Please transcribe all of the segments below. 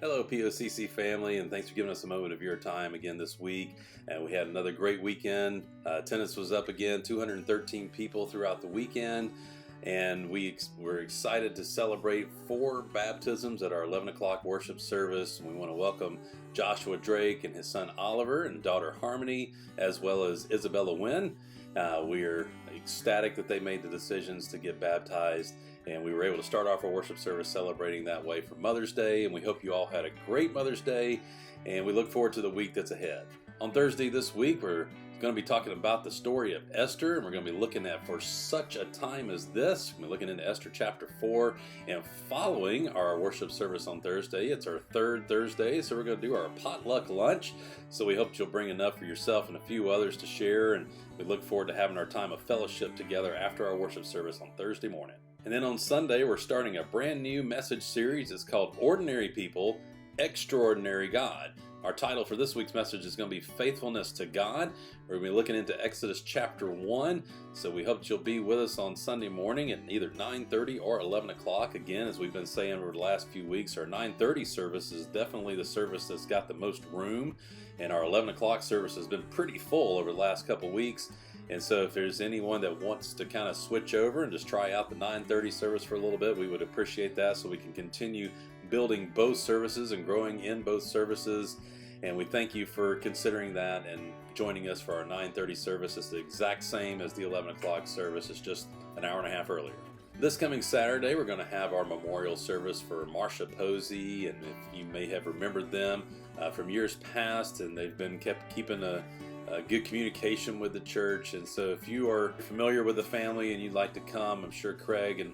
Hello, POCC family, and thanks for giving us a moment of your time again this week. And we had another great weekend. Attendance was up again, 213 people throughout the weekend. And we're excited to celebrate 4 baptisms at our 11 o'clock worship service. We want to welcome Joshua Drake and his son Oliver and daughter Harmony, as well as Isabella Wynn. We are ecstatic that they made the decisions to get baptized, and we were able to start off our worship service celebrating that way for Mother's Day, and we hope you all had a great Mother's Day, and we look forward to the week that's ahead. On Thursday this week, we're going to be talking about the story of Esther, and we're going to be looking at for such a time as this. We're looking into Esther chapter 4, and following our worship service on Thursday, it's our third Thursday, so we're going to do our potluck lunch. So we hope you'll bring enough for yourself and a few others to share, and we look forward to having our time of fellowship together after our worship service on Thursday morning. And then on Sunday, we're starting a brand new message series. It's called Ordinary People, Extraordinary God. Our title for this week's message is going to be Faithfulness to God. We're going to be looking into Exodus chapter 1. So we hope that you'll be with us on Sunday morning at either 9:30 or 11 o'clock. Again, as we've been saying over the last few weeks, our 9:30 service is definitely the service that's got the most room. And our 11 o'clock service has been pretty full over the last couple weeks. And so if there's anyone that wants to kind of switch over and just try out the 9:30 service for a little bit, we would appreciate that so we can continue building both services and growing in both services. And we thank you for considering that and joining us for our 9:30 service. It's the exact same as the 11 o'clock service. It's just an hour and a half earlier. This coming Saturday, we're going to have our memorial service for Marcia Posey, and if you may have remembered them from years past, and they've been keeping a good communication with the church. And so if you are familiar with the family and you'd like to come, I'm sure Craig and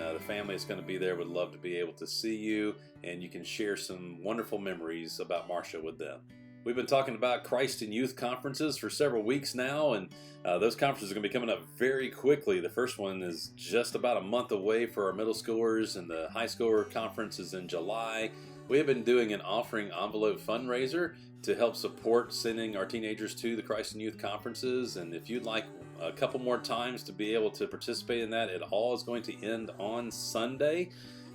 the family is going to be there. Would love to be able to see you, and you can share some wonderful memories about Marcia with them. We've been talking about Christ in Youth conferences for several weeks now, and those conferences are going to be coming up very quickly. The first one is just about a month away for our middle schoolers, and the high schooler conference is in July. We have been doing an offering envelope fundraiser to help support sending our teenagers to the Christ in Youth conferences, and if you'd like a couple more times to be able to participate in that, it all is going to end on Sunday.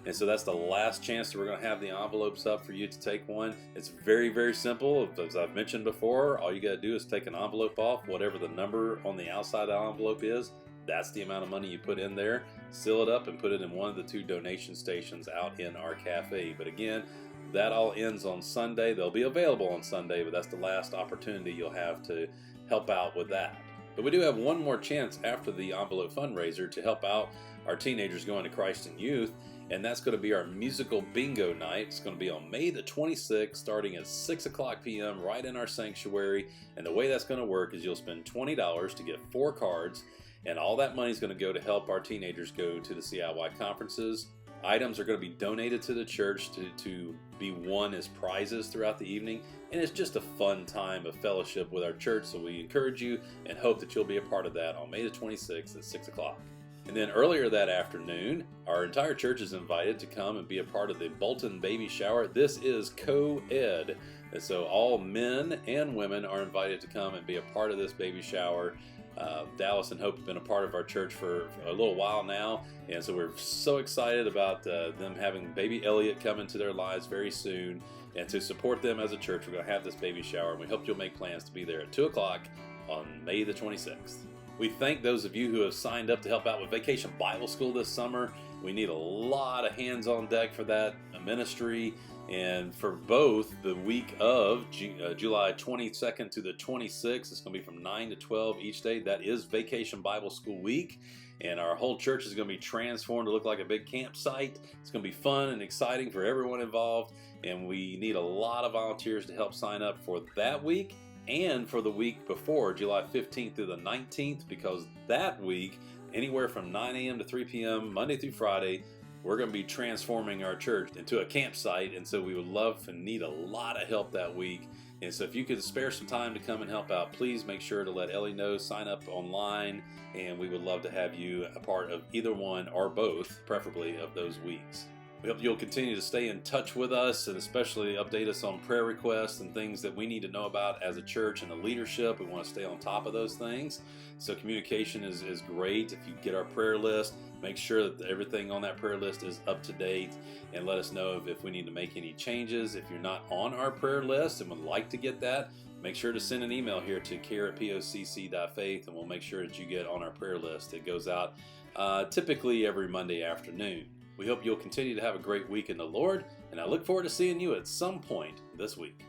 And so that's the last chance that we're going to have the envelopes up for you to take one. It's very, very simple. As I've mentioned before, all you got to do is take an envelope off, whatever the number on the outside of the envelope is. That's the amount of money you put in there. Seal it up and put it in one of the 2 donation stations out in our cafe. But again, that all ends on Sunday. They'll be available on Sunday, but that's the last opportunity you'll have to help out with that. But we do have one more chance after the envelope fundraiser to help out our teenagers going to Christ in Youth, and that's going to be our musical bingo night. It's going to be on May the 26th, starting at 6 o'clock p.m. right in our sanctuary. And the way that's going to work is you'll spend $20 to get 4 cards, and all that money is going to go to help our teenagers go to the CIY conferences. Items are going to be donated to the church to be won as prizes throughout the evening, and it's just a fun time of fellowship with our church, so we encourage you and hope that you'll be a part of that on May the 26th at 6 o'clock. And then earlier that afternoon, our entire church is invited to come and be a part of the Bolton baby shower. This is co-ed, and so all men and women are invited to come and be a part of this baby shower. Dallas and Hope have been a part of our church for a little while now, and so we're so excited about them having baby Elliot come into their lives very soon. And to support them as a church, we're going to have this baby shower, and we hope you'll make plans to be there at 2 o'clock on May the 26th. We thank those of you who have signed up to help out with Vacation Bible School this summer. We need a lot of hands on deck for that ministry. And for both the week of July 22nd to the 26th, it's going to be from 9 to 12 each day. That is Vacation Bible School week. And our whole church is going to be transformed to look like a big campsite. It's going to be fun and exciting for everyone involved. And we need a lot of volunteers to help sign up for that week and for the week before, July 15th through the 19th, because that week, anywhere from 9 a.m. to 3 p.m., Monday through Friday, we're going to be transforming our church into a campsite, and so we would love and need a lot of help that week. And so if you could spare some time to come and help out, please make sure to let Ellie know, sign up online, and we would love to have you a part of either one or both, preferably, of those weeks. We hope you'll continue to stay in touch with us and especially update us on prayer requests and things that we need to know about as a church and the leadership. We want to stay on top of those things. So communication is great. If you get our prayer list, make sure that everything on that prayer list is up to date, and let us know if we need to make any changes. If you're not on our prayer list and would like to get that, make sure to send an email here to care@pocc.faith, and we'll make sure that you get on our prayer list. It goes out typically every Monday afternoon. We hope you'll continue to have a great week in the Lord, and I look forward to seeing you at some point this week.